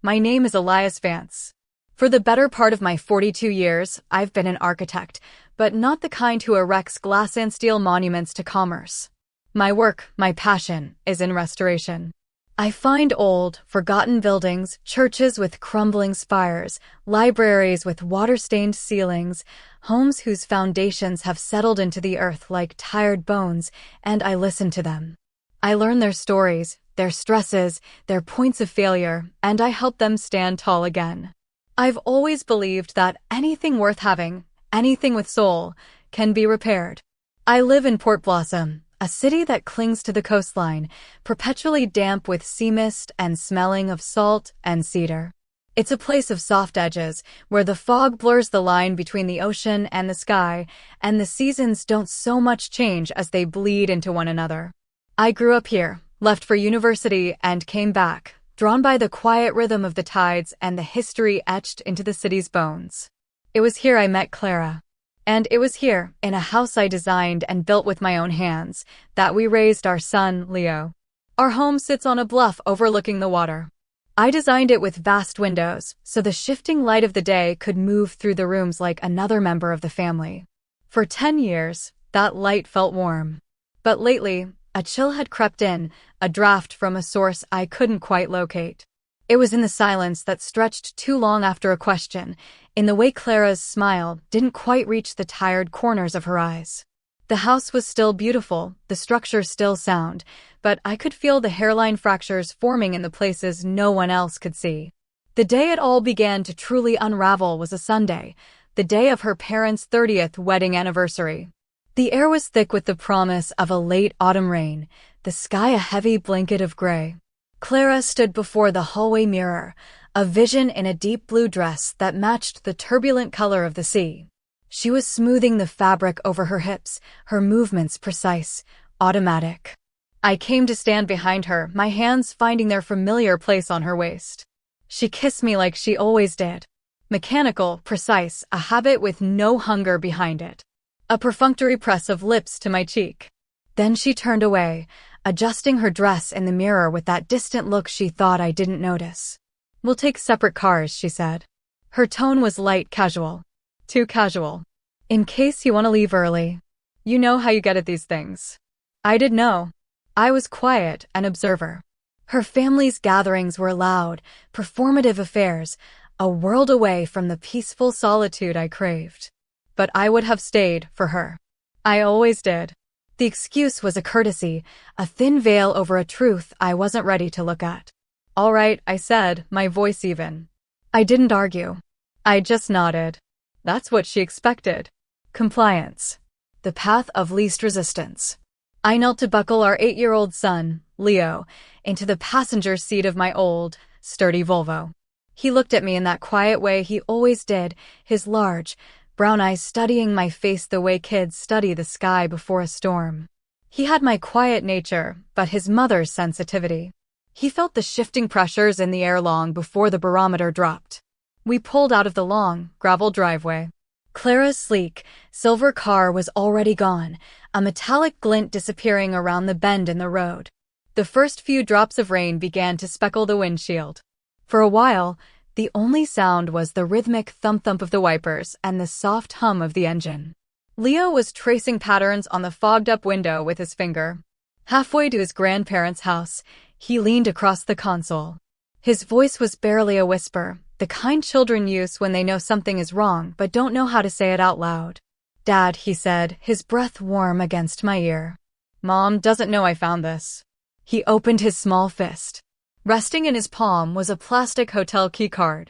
My name is Elias Vance. For the better part of my 42 years, I've been an architect, but not the kind who erects glass and steel monuments to commerce. My work, my passion, is in restoration. I find old, forgotten buildings, churches with crumbling spires, libraries with water-stained ceilings, homes whose foundations have settled into the earth like tired bones, and I listen to them. I learn their stories, their stresses, their points of failure, and I help them stand tall again. I've always believed that anything worth having, anything with soul, can be repaired. I live in Port Blossom, a city that clings to the coastline, perpetually damp with sea mist and smelling of salt and cedar. It's a place of soft edges, where the fog blurs the line between the ocean and the sky, and the seasons don't so much change as they bleed into one another. I grew up here, left for university, and came back, drawn by the quiet rhythm of the tides and the history etched into the city's bones. It was here I met Clara. And it was here, in a house I designed and built with my own hands, that we raised our son, Leo. Our home sits on a bluff overlooking the water. I designed it with vast windows, so the shifting light of the day could move through the rooms like another member of the family. For 10 years, that light felt warm. But lately, a chill had crept in, a draft from a source I couldn't quite locate. It was in the silence that stretched too long after a question, in the way Clara's smile didn't quite reach the tired corners of her eyes. The house was still beautiful, the structure still sound, but I could feel the hairline fractures forming in the places no one else could see. The day it all began to truly unravel was a Sunday, the day of her parents' 30th wedding anniversary. The air was thick with the promise of a late autumn rain, the sky a heavy blanket of gray. Clara stood before the hallway mirror, a vision in a deep blue dress that matched the turbulent color of the sea. She was smoothing the fabric over her hips, her movements precise, automatic. I came to stand behind her, my hands finding their familiar place on her waist. She kissed me like she always did. Mechanical, precise, a habit with no hunger behind it. A perfunctory press of lips to my cheek. Then she turned away, adjusting her dress in the mirror with that distant look she thought I didn't notice. "We'll take separate cars," she said. Her tone was light, casual. Too casual. "In case you want to leave early. You know how you get at these things." I did know. I was quiet, an observer. Her family's gatherings were loud, performative affairs, a world away from the peaceful solitude I craved. But I would have stayed for her. I always did. The excuse was a courtesy, a thin veil over a truth I wasn't ready to look at. "All right," I said, my voice even. I didn't argue. I just nodded. That's what she expected. Compliance. The path of least resistance. I knelt to buckle our 8-year-old son, Leo, into the passenger seat of my old, sturdy Volvo. He looked at me in that quiet way he always did, his large, brown eyes studying my face the way kids study the sky before a storm. He had my quiet nature, but his mother's sensitivity. He felt the shifting pressures in the air long before the barometer dropped. We pulled out of the long, gravel driveway. Clara's sleek, silver car was already gone, a metallic glint disappearing around the bend in the road. The first few drops of rain began to speckle the windshield. For a while, the only sound was the rhythmic thump-thump of the wipers and the soft hum of the engine. Leo was tracing patterns on the fogged-up window with his finger. Halfway to his grandparents' house, he leaned across the console. His voice was barely a whisper, the kind children use when they know something is wrong but don't know how to say it out loud. "Dad," he said, his breath warm against my ear. "Mom doesn't know I found this." He opened his small fist. Resting in his palm was a plastic hotel keycard.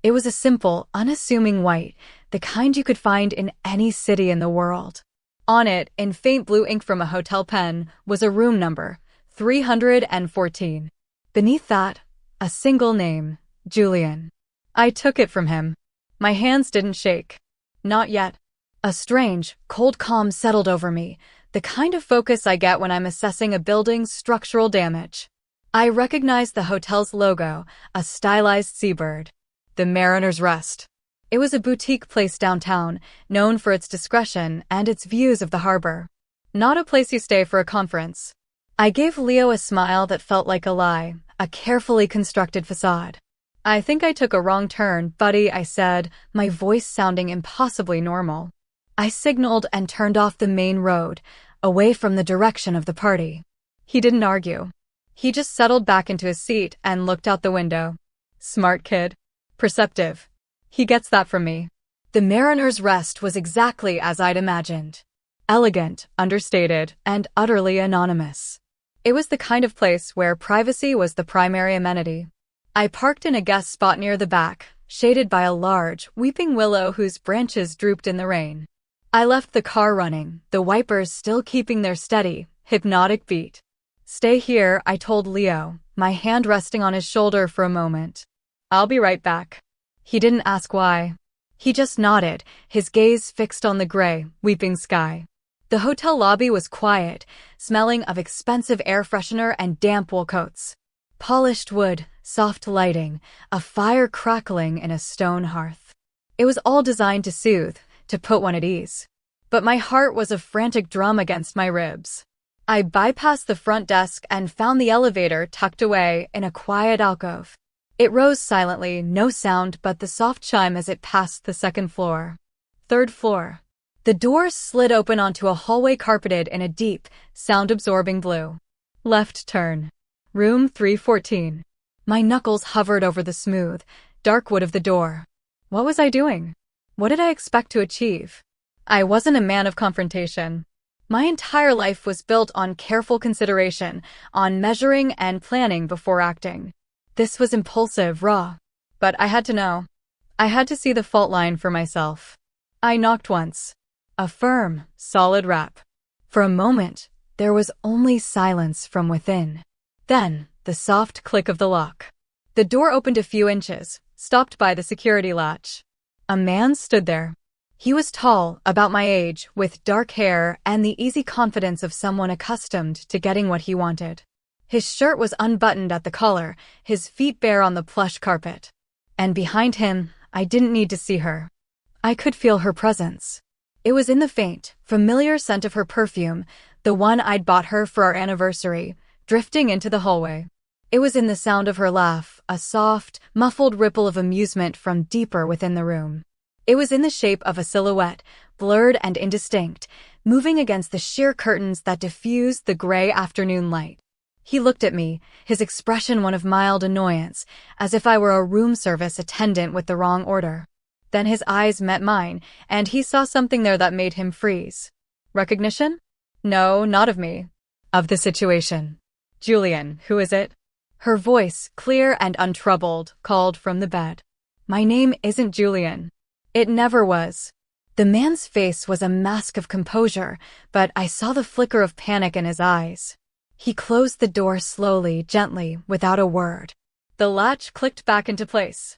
It was a simple, unassuming white, the kind you could find in any city in the world. On it, in faint blue ink from a hotel pen, was a room number, 314. Beneath that, a single name, Julian. I took it from him. My hands didn't shake. Not yet. A strange, cold calm settled over me, the kind of focus I get when I'm assessing a building's structural damage. I recognized the hotel's logo, a stylized seabird. The Mariner's Rest. It was a boutique place downtown, known for its discretion and its views of the harbor. Not a place you stay for a conference. I gave Leo a smile that felt like a lie, a carefully constructed facade. I think I took a wrong turn, buddy, I said, my voice sounding impossibly normal. I signaled and turned off the main road, away from the direction of the party. He didn't argue. He just settled back into his seat and looked out the window. Smart kid. Perceptive. He gets that from me. The Mariner's Rest was exactly as I'd imagined. Elegant, understated, and utterly anonymous. It was the kind of place where privacy was the primary amenity. I parked in a guest spot near the back, shaded by a large, weeping willow whose branches drooped in the rain. I left the car running, the wipers still keeping their steady, hypnotic beat. Stay here, I told Leo, my hand resting on his shoulder for a moment. I'll be right back. He didn't ask why. He just nodded, his gaze fixed on the gray, weeping sky. The hotel lobby was quiet, smelling of expensive air freshener and damp wool coats. Polished wood, soft lighting, a fire crackling in a stone hearth. It was all designed to soothe, to put one at ease. But my heart was a frantic drum against my ribs. I bypassed the front desk and found the elevator tucked away in a quiet alcove. It rose silently, no sound but the soft chime as it passed the second floor. Third floor. The doors slid open onto a hallway carpeted in a deep, sound-absorbing blue. Left turn. Room 314. My knuckles hovered over the smooth, dark wood of the door. What was I doing? What did I expect to achieve? I wasn't a man of confrontation. My entire life was built on careful consideration, on measuring and planning before acting. This was impulsive, raw. But I had to know. I had to see the fault line for myself. I knocked once. A firm, solid rap. For a moment, there was only silence from within. Then, the soft click of the lock. The door opened a few inches, stopped by the security latch. A man stood there. He was tall, about my age, with dark hair and the easy confidence of someone accustomed to getting what he wanted. His shirt was unbuttoned at the collar, his feet bare on the plush carpet. And behind him, I didn't need to see her. I could feel her presence. It was in the faint, familiar scent of her perfume, the one I'd bought her for our anniversary, drifting into the hallway. It was in the sound of her laugh, a soft, muffled ripple of amusement from deeper within the room. It was in the shape of a silhouette, blurred and indistinct, moving against the sheer curtains that diffused the gray afternoon light. He looked at me, his expression one of mild annoyance, as if I were a room service attendant with the wrong order. Then his eyes met mine, and he saw something there that made him freeze. Recognition? No, not of me. Of the situation. Julian, who is it? Her voice, clear and untroubled, called from the bed. My name isn't Julian. It never was. The man's face was a mask of composure, but I saw the flicker of panic in his eyes. He closed the door slowly, gently, without a word. The latch clicked back into place.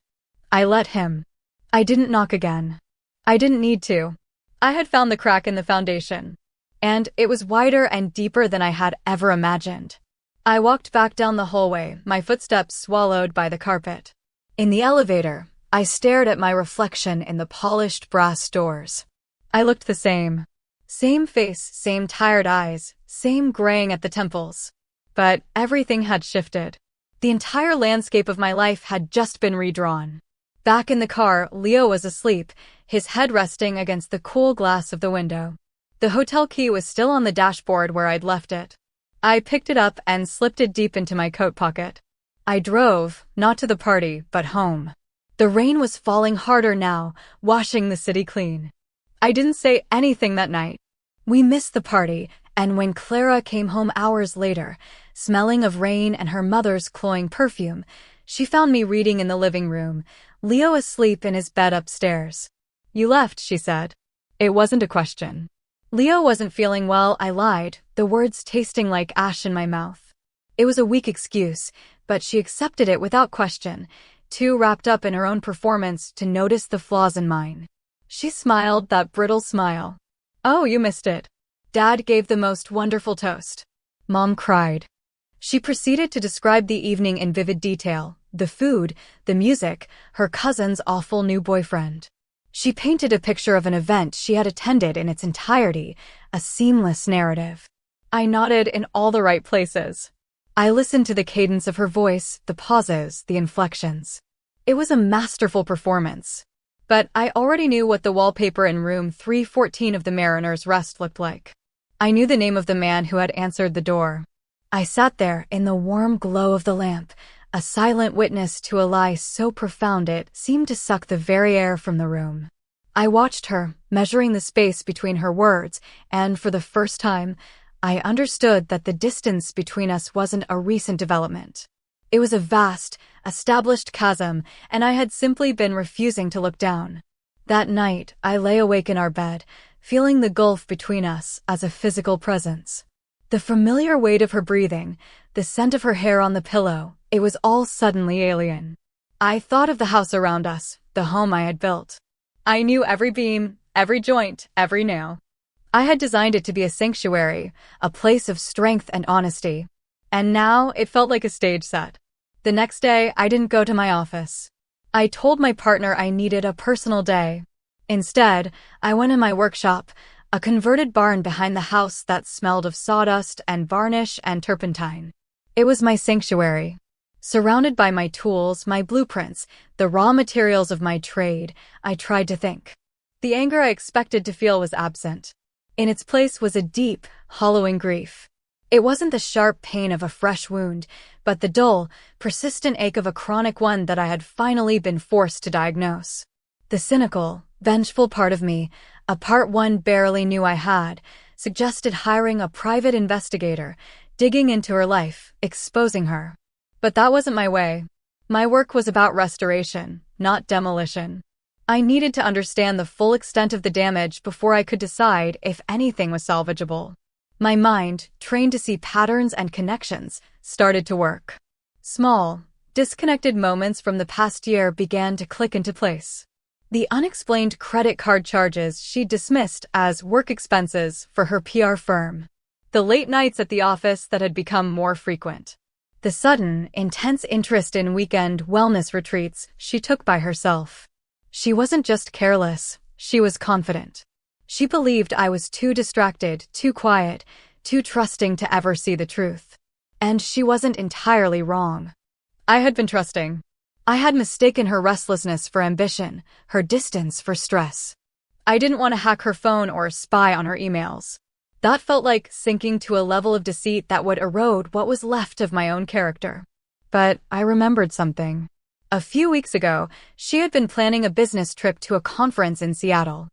I let him. I didn't knock again. I didn't need to. I had found the crack in the foundation. And it was wider and deeper than I had ever imagined. I walked back down the hallway, my footsteps swallowed by the carpet. In the elevator, I stared at my reflection in the polished brass doors. I looked the same. Same face, same tired eyes, same graying at the temples. But everything had shifted. The entire landscape of my life had just been redrawn. Back in the car, Leo was asleep, his head resting against the cool glass of the window. The hotel key was still on the dashboard where I'd left it. I picked it up and slipped it deep into my coat pocket. I drove, not to the party, but home. The rain was falling harder now, washing the city clean. I didn't say anything that night. We missed the party, and when Clara came home hours later, smelling of rain and her mother's cloying perfume, she found me reading in the living room, Leo asleep in his bed upstairs. You left, she said. It wasn't a question. Leo wasn't feeling well, I lied, the words tasting like ash in my mouth. It was a weak excuse, but she accepted it without question, too wrapped up in her own performance to notice the flaws in mine. She smiled, that brittle smile. Oh, you missed it. Dad gave the most wonderful toast. Mom cried. She proceeded to describe the evening in vivid detail, the food, the music, her cousin's awful new boyfriend. She painted a picture of an event she had attended in its entirety, a seamless narrative. I nodded in all the right places. I listened to the cadence of her voice, the pauses, the inflections. It was a masterful performance. But I already knew what the wallpaper in room 314 of the Mariner's Rest looked like. I knew the name of the man who had answered the door. I sat there in the warm glow of the lamp, a silent witness to a lie so profound it seemed to suck the very air from the room. I watched her, measuring the space between her words, and for the first time, I understood that the distance between us wasn't a recent development. It was a vast, established chasm, and I had simply been refusing to look down. That night, I lay awake in our bed, feeling the gulf between us as a physical presence. The familiar weight of her breathing, the scent of her hair on the pillow, it was all suddenly alien. I thought of the house around us, the home I had built. I knew every beam, every joint, every nail. I had designed it to be a sanctuary, a place of strength and honesty. And now it felt like a stage set. The next day, I didn't go to my office. I told my partner I needed a personal day. Instead, I went in my workshop, a converted barn behind the house that smelled of sawdust and varnish and turpentine. It was my sanctuary. Surrounded by my tools, my blueprints, the raw materials of my trade, I tried to think. The anger I expected to feel was absent. In its place was a deep, hollowing grief. It wasn't the sharp pain of a fresh wound, but the dull, persistent ache of a chronic one that I had finally been forced to diagnose. The cynical, vengeful part of me, a part one barely knew I had, suggested hiring a private investigator, digging into her life, exposing her. But that wasn't my way. My work was about restoration, not demolition. I needed to understand the full extent of the damage before I could decide if anything was salvageable. My mind, trained to see patterns and connections, started to work. Small, disconnected moments from the past year began to click into place. The unexplained credit card charges she'd dismissed as work expenses for her PR firm. The late nights at the office that had become more frequent. The sudden, intense interest in weekend wellness retreats she took by herself. She wasn't just careless, she was confident. She believed I was too distracted, too quiet, too trusting to ever see the truth. And she wasn't entirely wrong. I had been trusting. I had mistaken her restlessness for ambition, her distance for stress. I didn't want to hack her phone or spy on her emails. That felt like sinking to a level of deceit that would erode what was left of my own character. But I remembered something. A few weeks ago, she had been planning a business trip to a conference in Seattle.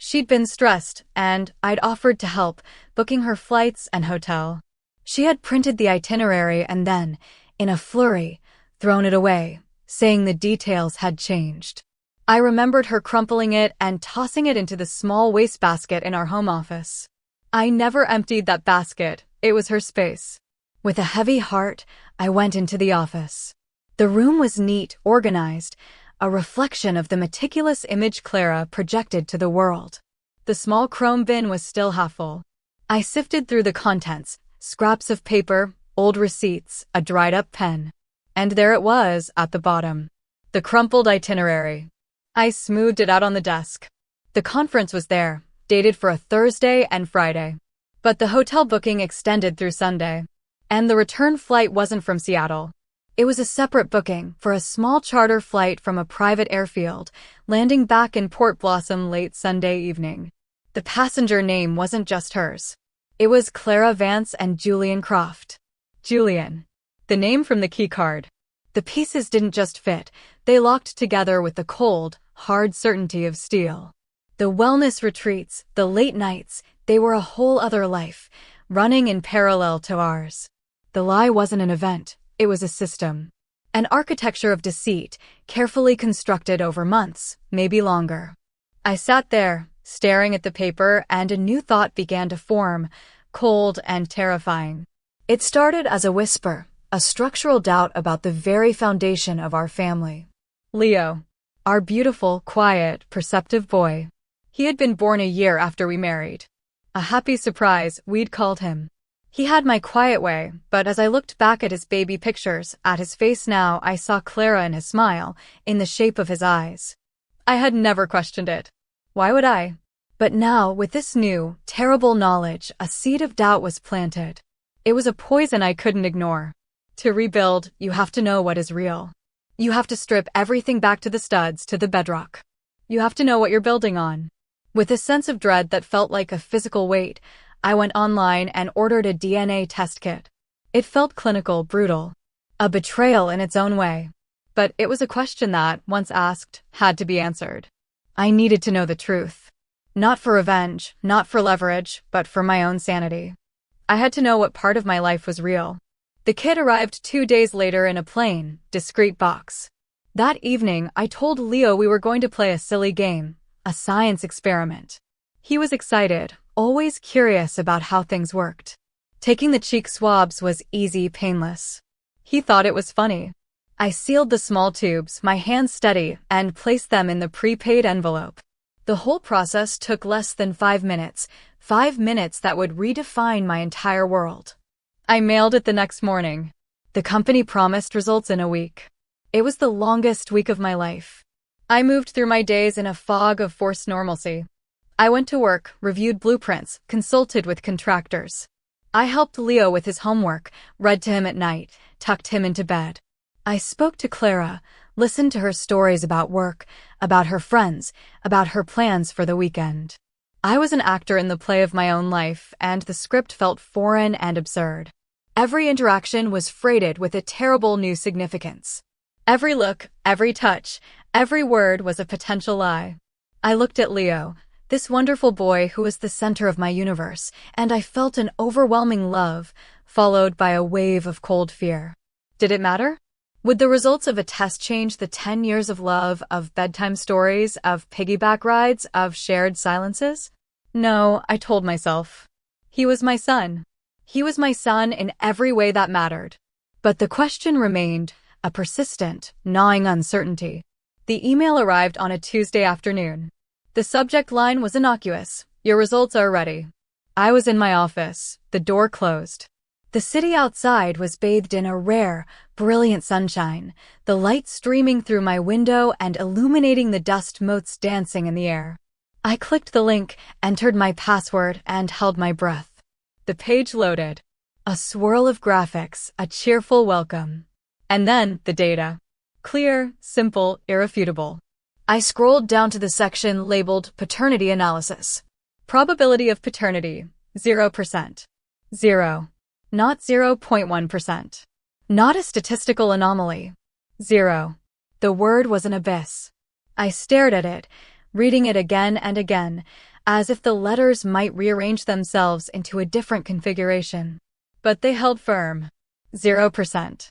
She'd been stressed, and I'd offered to help, booking her flights and hotel. She had printed the itinerary and then, in a flurry, thrown it away, saying the details had changed. I remembered her crumpling it and tossing it into the small wastebasket in our home office. I never emptied that basket, it was her space. With a heavy heart, I went into the office. The room was neat, organized, a reflection of the meticulous image Clara projected to the world. The small chrome bin was still half full. I sifted through the contents, scraps of paper, old receipts, a dried-up pen. And there it was, at the bottom. The crumpled itinerary. I smoothed it out on the desk. The conference was there, dated for a Thursday and Friday. But the hotel booking extended through Sunday. And the return flight wasn't from Seattle. It was a separate booking for a small charter flight from a private airfield, landing back in Port Blossom late Sunday evening. The passenger name wasn't just hers. It was Clara Vance and Julian Croft. Julian. The name from the key card. The pieces didn't just fit, they locked together with the cold, hard certainty of steel. The wellness retreats, the late nights, they were a whole other life, running in parallel to ours. The lie wasn't an event. It was a system. An architecture of deceit, carefully constructed over months, maybe longer. I sat there, staring at the paper, and a new thought began to form, cold and terrifying. It started as a whisper, a structural doubt about the very foundation of our family. Leo. Our beautiful, quiet, perceptive boy. He had been born a year after we married. A happy surprise, we'd called him. He had my quiet way, but as I looked back at his baby pictures, at his face now, I saw Clara in his smile, in the shape of his eyes. I had never questioned it. Why would I? But now, with this new, terrible knowledge, a seed of doubt was planted. It was a poison I couldn't ignore. To rebuild, you have to know what is real. You have to strip everything back to the studs, to the bedrock. You have to know what you're building on. With a sense of dread that felt like a physical weight, I went online and ordered a DNA test kit. It felt clinical, brutal. A betrayal in its own way. But it was a question that, once asked, had to be answered. I needed to know the truth. Not for revenge, not for leverage, but for my own sanity. I had to know what part of my life was real. The kit arrived 2 days later in a plain, discreet box. That evening, I told Leo we were going to play a silly game, a science experiment. He was excited, always curious about how things worked. Taking the cheek swabs was easy, painless. He thought it was funny. I sealed the small tubes, my hands steady, and placed them in the prepaid envelope. The whole process took less than 5 minutes, 5 minutes that would redefine my entire world. I mailed it the next morning. The company promised results in a week. It was the longest week of my life. I moved through my days in a fog of forced normalcy. I went to work, reviewed blueprints, consulted with contractors. I helped Leo with his homework, read to him at night, tucked him into bed. I spoke to Clara, listened to her stories about work, about her friends, about her plans for the weekend. I was an actor in the play of my own life, and the script felt foreign and absurd. Every interaction was freighted with a terrible new significance. Every look, every touch, every word was a potential lie. I looked at Leo, this wonderful boy who was the center of my universe, and I felt an overwhelming love, followed by a wave of cold fear. Did it matter? Would the results of a test change the 10 years of love, of bedtime stories, of piggyback rides, of shared silences? No, I told myself. He was my son. He was my son in every way that mattered. But the question remained, a persistent, gnawing uncertainty. The email arrived on a Tuesday afternoon. The subject line was innocuous. Your results are ready. I was in my office, the door closed. The city outside was bathed in a rare, brilliant sunshine, the light streaming through my window and illuminating the dust motes dancing in the air. I clicked the link, entered my password, and held my breath. The page loaded. A swirl of graphics, a cheerful welcome. And then, the data. Clear, simple, irrefutable. I scrolled down to the section labeled Paternity Analysis. Probability of paternity, 0%. 0. Not 0.1%. Not a statistical anomaly. 0. The word was an abyss. I stared at it, reading it again and again, as if the letters might rearrange themselves into a different configuration. But they held firm. 0%.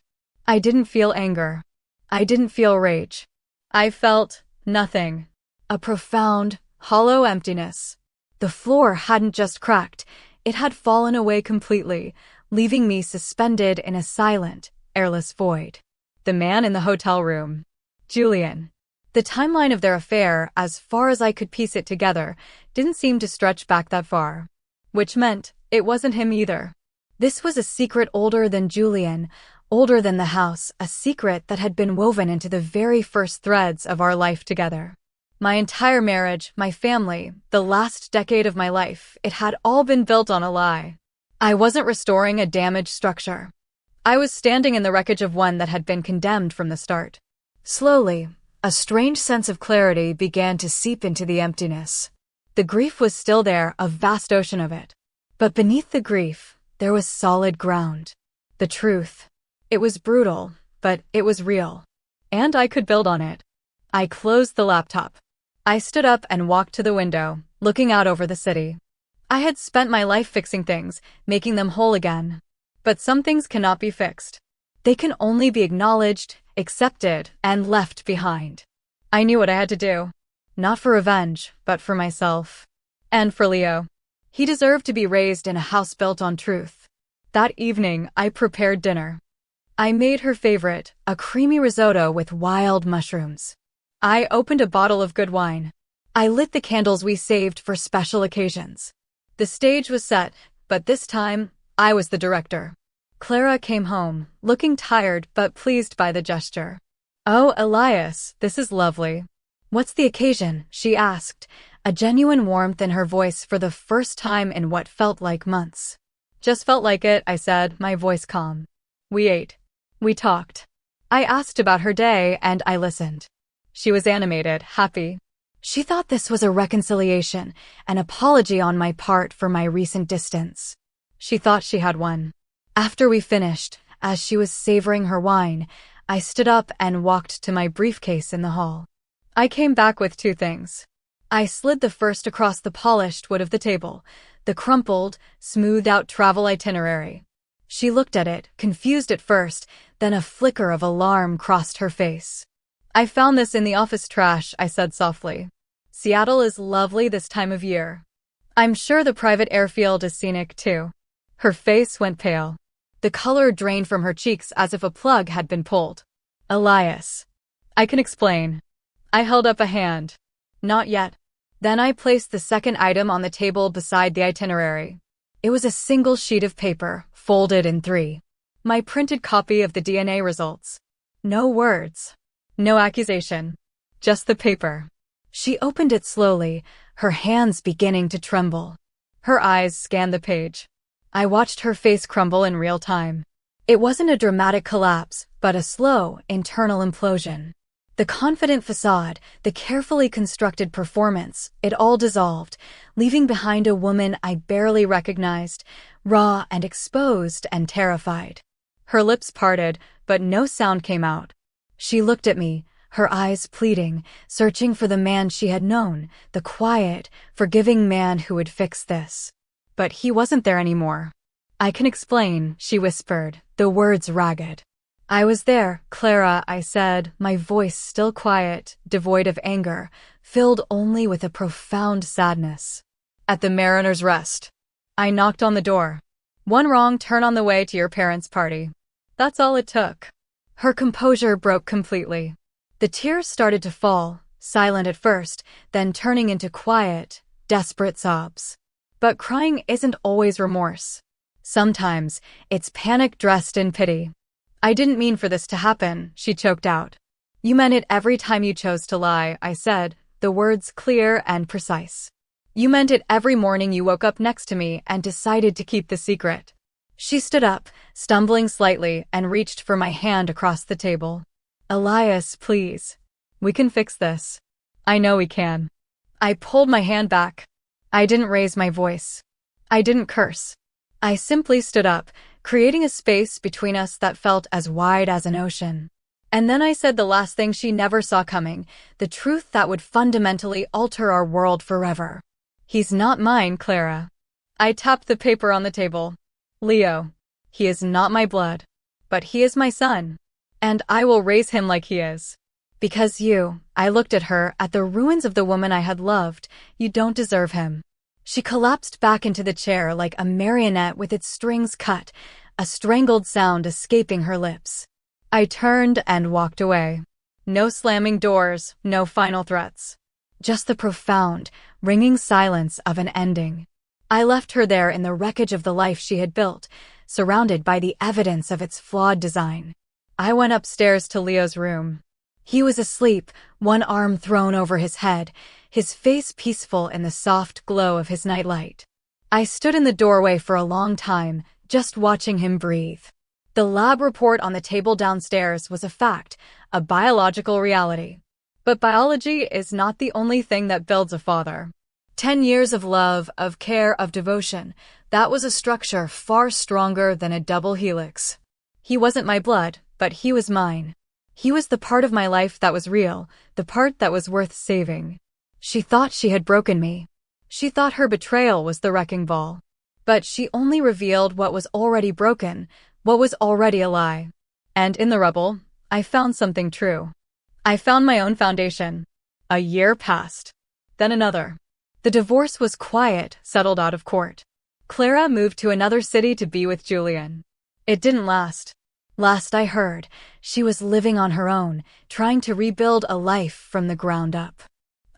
I didn't feel anger. I didn't feel rage. I felt nothing. A profound, hollow emptiness. The floor hadn't just cracked, it had fallen away completely, leaving me suspended in a silent, airless void. The man in the hotel room. Julian. The timeline of their affair, as far as I could piece it together, didn't seem to stretch back that far. Which meant it wasn't him either. This was a secret older than Julian, older than the house, a secret that had been woven into the very first threads of our life together. My entire marriage, my family, the last decade of my life, it had all been built on a lie. I wasn't restoring a damaged structure. I was standing in the wreckage of one that had been condemned from the start. Slowly, a strange sense of clarity began to seep into the emptiness. The grief was still there, a vast ocean of it. But beneath the grief, there was solid ground. The truth. It was brutal, but it was real. And I could build on it. I closed the laptop. I stood up and walked to the window, looking out over the city. I had spent my life fixing things, making them whole again. But some things cannot be fixed. They can only be acknowledged, accepted, and left behind. I knew what I had to do. Not for revenge, but for myself. And for Leo. He deserved to be raised in a house built on truth. That evening, I prepared dinner. I made her favorite, a creamy risotto with wild mushrooms. I opened a bottle of good wine. I lit the candles we saved for special occasions. The stage was set, but this time, I was the director. Clara came home, looking tired but pleased by the gesture. "Oh, Elias, this is lovely. What's the occasion?" she asked, a genuine warmth in her voice for the first time in what felt like months. "Just felt like it," I said, my voice calm. "We ate. We talked. I asked about her day and I listened. She was animated, happy. She thought this was a reconciliation, an apology on my part for my recent distance. She thought she had won. After we finished, as she was savoring her wine, I stood up and walked to my briefcase in the hall. I came back with two things. I slid the first across the polished wood of the table, the crumpled, smoothed-out travel itinerary. She looked at it, confused at first, then a flicker of alarm crossed her face. I found this in the office trash, I said softly. Seattle is lovely this time of year. I'm sure the private airfield is scenic too. Her face went pale. The color drained from her cheeks as if a plug had been pulled. Elias. I can explain. I held up a hand. Not yet. Then I placed the second item on the table beside the itinerary. It was a single sheet of paper, folded in three. My printed copy of the DNA results. No words. No accusation. Just the paper. She opened it slowly, her hands beginning to tremble. Her eyes scanned the page. I watched her face crumble in real time. It wasn't a dramatic collapse, but a slow, internal implosion. The confident facade, the carefully constructed performance, it all dissolved, leaving behind a woman I barely recognized, raw and exposed and terrified. Her lips parted, but no sound came out. She looked at me, her eyes pleading, searching for the man she had known, the quiet, forgiving man who would fix this. But he wasn't there anymore. I can explain, she whispered, the words ragged. I was there, Clara, I said, my voice still quiet, devoid of anger, filled only with a profound sadness. At the Mariner's Rest. I knocked on the door. One wrong turn on the way to your parents' party. That's all it took. Her composure broke completely. The tears started to fall, silent at first, then turning into quiet, desperate sobs. But crying isn't always remorse. Sometimes, it's panic dressed in pity. I didn't mean for this to happen, she choked out. You meant it every time you chose to lie, I said, the words clear and precise. You meant it every morning you woke up next to me and decided to keep the secret. She stood up, stumbling slightly, and reached for my hand across the table. Elias, please. We can fix this. I know we can. I pulled my hand back. I didn't raise my voice. I didn't curse. I simply stood up, creating a space between us that felt as wide as an ocean. And then I said the last thing she never saw coming, the truth that would fundamentally alter our world forever. He's not mine, Clara. I tapped the paper on the table. Leo. He is not my blood. But he is my son. And I will raise him like he is. Because I looked at her, at the ruins of the woman I had loved, you don't deserve him. She collapsed back into the chair like a marionette with its strings cut, a strangled sound escaping her lips. I turned and walked away. No slamming doors, no final threats. Just the profound, ringing silence of an ending. I left her there in the wreckage of the life she had built, surrounded by the evidence of its flawed design. I went upstairs to Leo's room. He was asleep, one arm thrown over his head, his face peaceful in the soft glow of his nightlight. I stood in the doorway for a long time, just watching him breathe. The lab report on the table downstairs was a fact, a biological reality. But biology is not the only thing that builds a father. 10 years of love, of care, of devotion, that was a structure far stronger than a double helix. He wasn't my blood, but he was mine. He was the part of my life that was real, the part that was worth saving. She thought she had broken me. She thought her betrayal was the wrecking ball. But she only revealed what was already broken, what was already a lie. And in the rubble, I found something true. I found my own foundation. A year passed. Then another. The divorce was quiet, settled out of court. Clara moved to another city to be with Julian. It didn't last. Last I heard, she was living on her own, trying to rebuild a life from the ground up.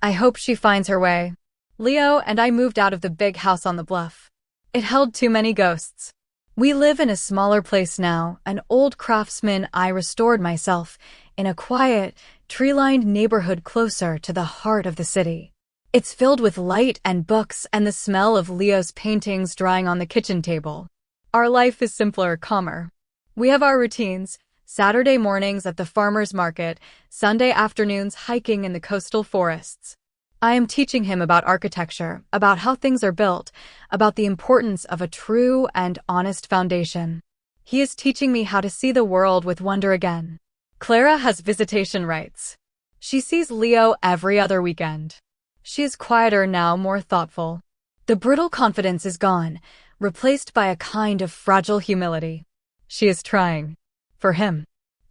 I hope she finds her way. Leo and I moved out of the big house on the bluff. It held too many ghosts. We live in a smaller place now, an old craftsman. I restored myself, in a quiet, tree-lined neighborhood closer to the heart of the city. It's filled with light and books and the smell of Leo's paintings drying on the kitchen table. Our life is simpler, calmer. We have our routines, Saturday mornings at the farmer's market, Sunday afternoons hiking in the coastal forests. I am teaching him about architecture, about how things are built, about the importance of a true and honest foundation. He is teaching me how to see the world with wonder again. Clara has visitation rights. She sees Leo every other weekend. She is quieter now, more thoughtful. The brittle confidence is gone, replaced by a kind of fragile humility. She is trying. For him.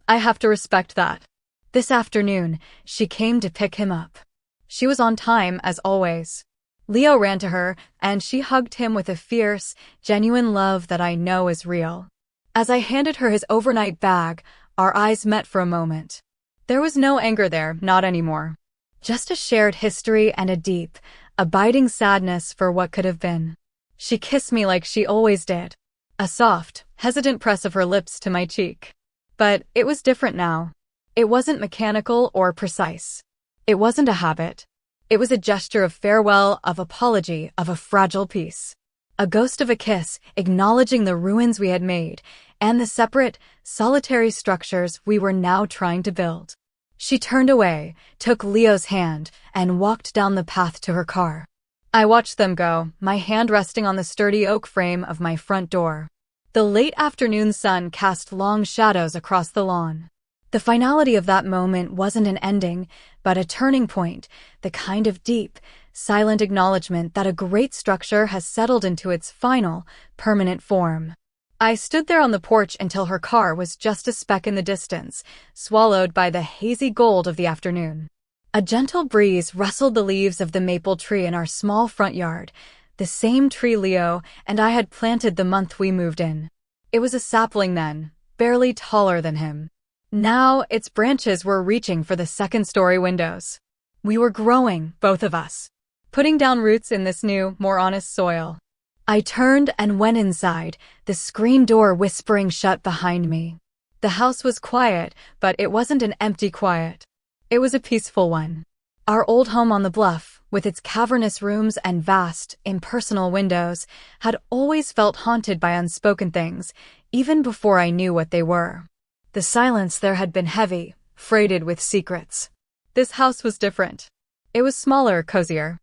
I have to respect that. This afternoon, she came to pick him up. She was on time, as always. Leo ran to her, and she hugged him with a fierce, genuine love that I know is real. As I handed her his overnight bag, our eyes met for a moment. There was no anger there, not anymore. Just a shared history and a deep, abiding sadness for what could have been. She kissed me like she always did. A soft, hesitant press of her lips to my cheek. But it was different now. It wasn't mechanical or precise. It wasn't a habit. It was a gesture of farewell, of apology, of a fragile peace. A ghost of a kiss, acknowledging the ruins we had made, and the separate, solitary structures we were now trying to build. She turned away, took Leo's hand, and walked down the path to her car. I watched them go, my hand resting on the sturdy oak frame of my front door. The late afternoon sun cast long shadows across the lawn. The finality of that moment wasn't an ending, but a turning point, the kind of deep, silent acknowledgement that a great structure has settled into its final, permanent form. I stood there on the porch until her car was just a speck in the distance, swallowed by the hazy gold of the afternoon. A gentle breeze rustled the leaves of the maple tree in our small front yard, the same tree Leo and I had planted the month we moved in. It was a sapling then, barely taller than him. Now its branches were reaching for the second-story windows. We were growing, both of us, putting down roots in this new, more honest soil. I turned and went inside, the screen door whispering shut behind me. The house was quiet, but it wasn't an empty quiet. It was a peaceful one. Our old home on the bluff, with its cavernous rooms and vast, impersonal windows, had always felt haunted by unspoken things, even before I knew what they were. The silence there had been heavy, freighted with secrets. This house was different. It was smaller, cozier.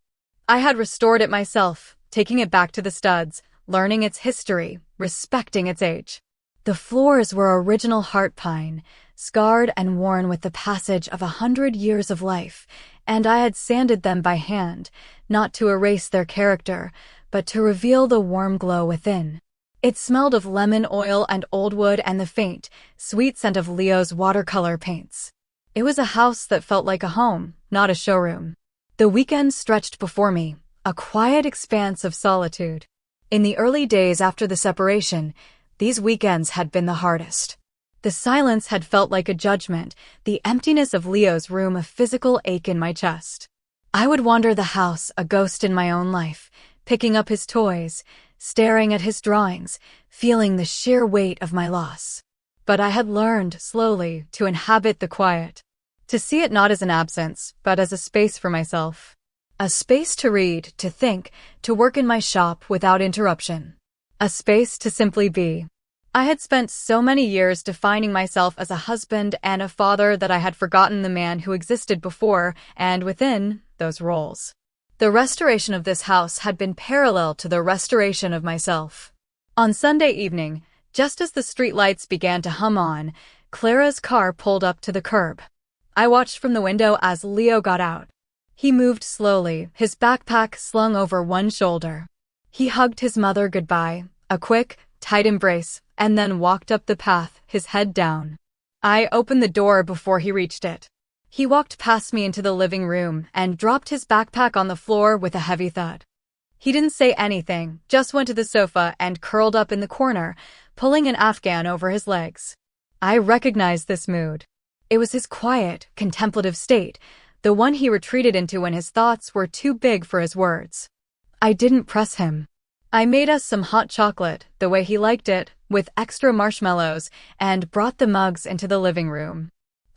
I had restored it myself, taking it back to the studs, learning its history, respecting its age. The floors were original heart pine, scarred and worn with the passage of 100 years of life, and I had sanded them by hand, not to erase their character, but to reveal the warm glow within. It smelled of lemon oil and old wood and the faint, sweet scent of Leo's watercolor paints. It was a house that felt like a home, not a showroom. The weekend stretched before me, a quiet expanse of solitude. In the early days after the separation, these weekends had been the hardest. The silence had felt like a judgment, the emptiness of Leo's room a physical ache in my chest. I would wander the house, a ghost in my own life, picking up his toys, staring at his drawings, feeling the sheer weight of my loss. But I had learned, slowly, to inhabit the quiet. To see it not as an absence, but as a space for myself. A space to read, to think, to work in my shop without interruption. A space to simply be. I had spent so many years defining myself as a husband and a father that I had forgotten the man who existed before and within those roles. The restoration of this house had been parallel to the restoration of myself. On Sunday evening, just as the streetlights began to hum on, Clara's car pulled up to the curb. I watched from the window as Leo got out. He moved slowly, his backpack slung over one shoulder. He hugged his mother goodbye, a quick, tight embrace, and then walked up the path, his head down. I opened the door before he reached it. He walked past me into the living room and dropped his backpack on the floor with a heavy thud. He didn't say anything, just went to the sofa and curled up in the corner, pulling an Afghan over his legs. I recognized this mood. It was his quiet, contemplative state, the one he retreated into when his thoughts were too big for his words. I didn't press him. I made us some hot chocolate, the way he liked it, with extra marshmallows, and brought the mugs into the living room.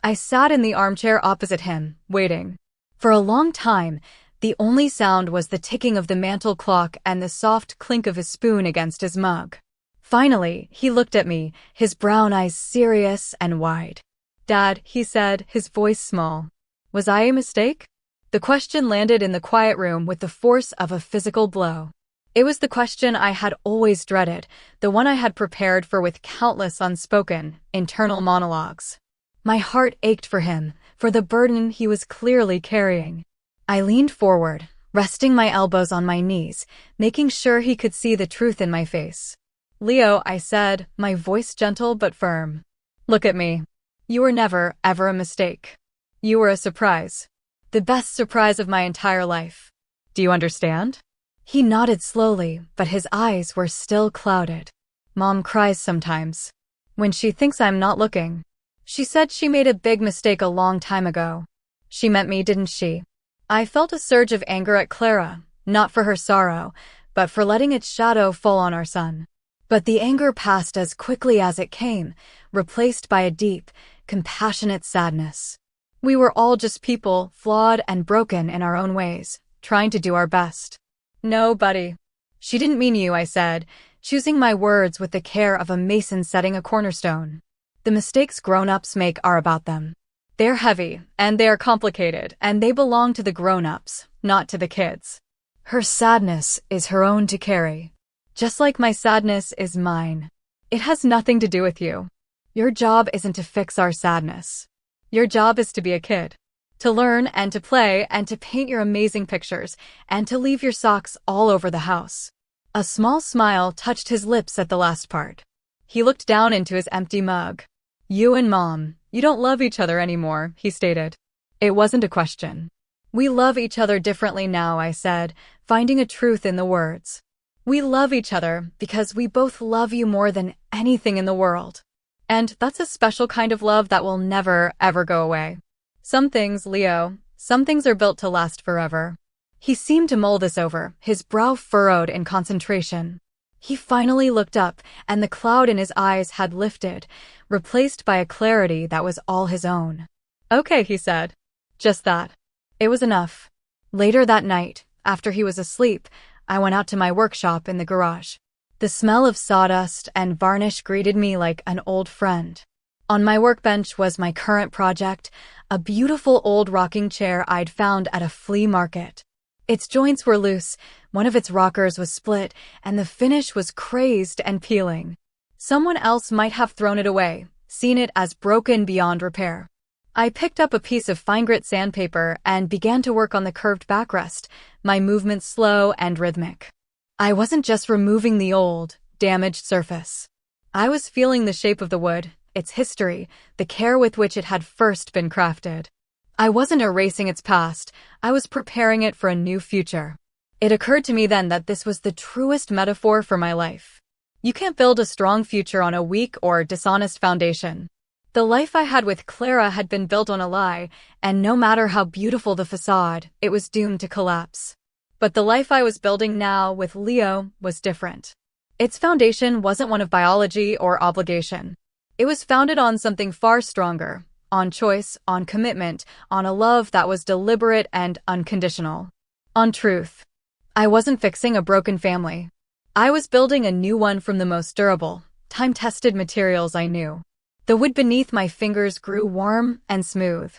I sat in the armchair opposite him, waiting. For a long time, the only sound was the ticking of the mantel clock and the soft clink of his spoon against his mug. Finally, he looked at me, his brown eyes serious and wide. "Dad," he said, his voice small. Was I a mistake? The question landed in the quiet room with the force of a physical blow. It was the question I had always dreaded, the one I had prepared for with countless unspoken, internal monologues. My heart ached for him, for the burden he was clearly carrying. I leaned forward, resting my elbows on my knees, making sure he could see the truth in my face. "Leo," I said, my voice gentle but firm. "Look at me. You were never, ever a mistake. You were a surprise. The best surprise of my entire life. Do you understand?" He nodded slowly, but his eyes were still clouded. "Mom cries sometimes. When she thinks I'm not looking. She said she made a big mistake a long time ago. She meant me, didn't she?" I felt a surge of anger at Clara, not for her sorrow, but for letting its shadow fall on our son. But the anger passed as quickly as it came, replaced by a deep, compassionate sadness. We were all just people, flawed and broken in our own ways, trying to do our best. "No, buddy. She didn't mean you," I said, choosing my words with the care of a mason setting a cornerstone. "The mistakes grown-ups make are about them. They're heavy, and they are complicated, and they belong to the grown-ups, not to the kids. Her sadness is her own to carry. Just like my sadness is mine. It has nothing to do with you. Your job isn't to fix our sadness. Your job is to be a kid. To learn and to play and to paint your amazing pictures and to leave your socks all over the house." A small smile touched his lips at the last part. He looked down into his empty mug. "You and Mom, you don't love each other anymore," he stated. It wasn't a question. "We love each other differently now," I said, finding a truth in the words. "We love each other because we both love you more than anything in the world. And that's a special kind of love that will never, ever go away. Some things, Leo, some things are built to last forever." He seemed to mull this over, his brow furrowed in concentration. He finally looked up, and the cloud in his eyes had lifted, replaced by a clarity that was all his own. "Okay," he said. "Just that." It was enough. Later that night, after he was asleep, I went out to my workshop in the garage. The smell of sawdust and varnish greeted me like an old friend. On my workbench was my current project, a beautiful old rocking chair I'd found at a flea market. Its joints were loose, one of its rockers was split, and the finish was crazed and peeling. Someone else might have thrown it away, seen it as broken beyond repair. I picked up a piece of fine-grit sandpaper and began to work on the curved backrest, my movements slow and rhythmic. I wasn't just removing the old, damaged surface. I was feeling the shape of the wood, its history, the care with which it had first been crafted. I wasn't erasing its past, I was preparing it for a new future. It occurred to me then that this was the truest metaphor for my life. You can't build a strong future on a weak or dishonest foundation. The life I had with Clara had been built on a lie, and no matter how beautiful the facade, it was doomed to collapse. But the life I was building now with Leo was different. Its foundation wasn't one of biology or obligation. It was founded on something far stronger, on choice, on commitment, on a love that was deliberate and unconditional. On truth. I wasn't fixing a broken family. I was building a new one from the most durable, time-tested materials I knew. The wood beneath my fingers grew warm and smooth.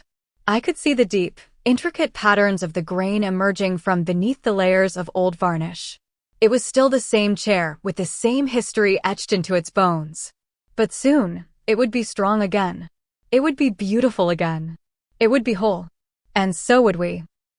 I could see the deep, intricate patterns of the grain emerging from beneath the layers of old varnish. It was still the same chair, with the same history etched into its bones. But soon, it would be strong again. It would be beautiful again. It would be whole. And so would we.